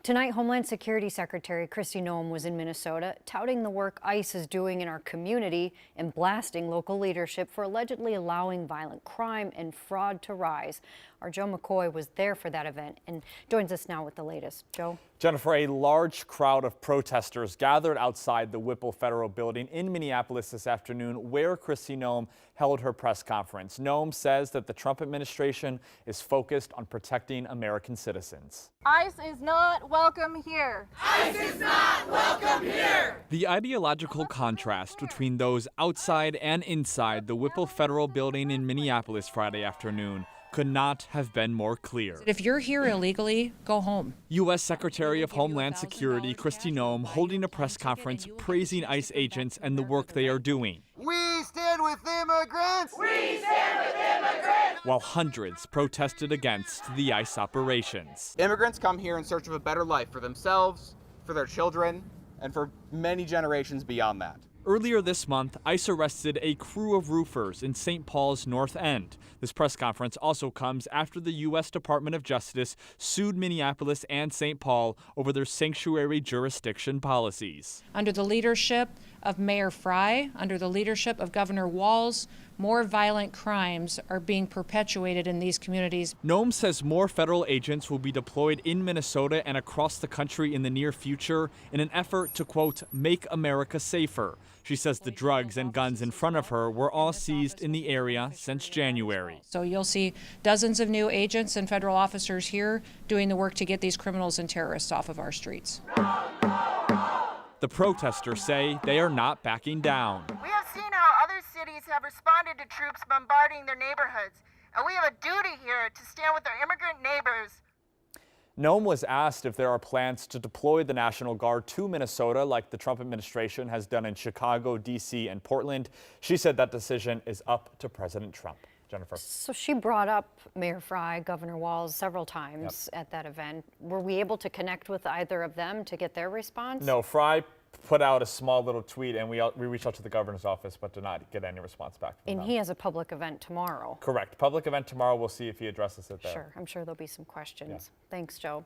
Tonight, Homeland Security Secretary Kristi Noem was in Minnesota, touting the work ICE is doing in our community and blasting local leadership for allegedly allowing violent crime and fraud to rise. Our Joe McCoy was there for that event and joins us now with the latest. Joe? Jennifer, a large crowd of protesters gathered outside the Whipple Federal Building in Minneapolis this afternoon, where Kristi Noem held her press conference. Noem says that the Trump administration is focused on protecting American citizens. ICE is not welcome here. ICE is not welcome here. The ideological contrast between those outside and inside the Whipple Federal Building in Minneapolis Friday afternoon could not have been more clear. If you're here illegally, go home. U.S. Secretary of Homeland Security Kristi Noem holding a press conference praising ICE agents and the work they are doing. We stand with immigrants! We stand with immigrants! While hundreds protested against the ICE operations. Immigrants come here in search of a better life for themselves, for their children, and for many generations beyond that. Earlier this month, ICE arrested a crew of roofers in St. Paul's North End. This press conference also comes after the U.S. Department of Justice sued Minneapolis and St. Paul over their sanctuary jurisdiction policies. Under the leadership of Mayor Frey, under the leadership of Governor Walz, more violent crimes are being perpetuated in these communities. Noem says more federal agents will be deployed in Minnesota and across the country in the near future in an effort to, quote, make America safer. She says the drugs and guns in front of her were all seized in the area since January. So you'll see dozens of new agents and federal officers here doing the work to get these criminals and terrorists off of our streets. The protesters say they are not backing down. We have seen how other cities have responded to troops bombarding their neighborhoods, and we have a duty here to stand with our immigrant neighbors. Noem was asked if there are plans to deploy the National Guard to Minnesota like the Trump administration has done in Chicago, D.C., and Portland. She said that decision is up to President Trump. Jennifer. So she brought up Mayor Frey, Governor Walz several times at that event. Were we able to connect with either of them to get their response? No, Frey put out a small little tweet, and we reached out to the governor's office, but did not get any response back from And them. he has a public event tomorrow. Correct. Public event tomorrow. We'll see if he addresses it there. Sure, I'm sure there'll be some questions. Yeah. Thanks, Joe.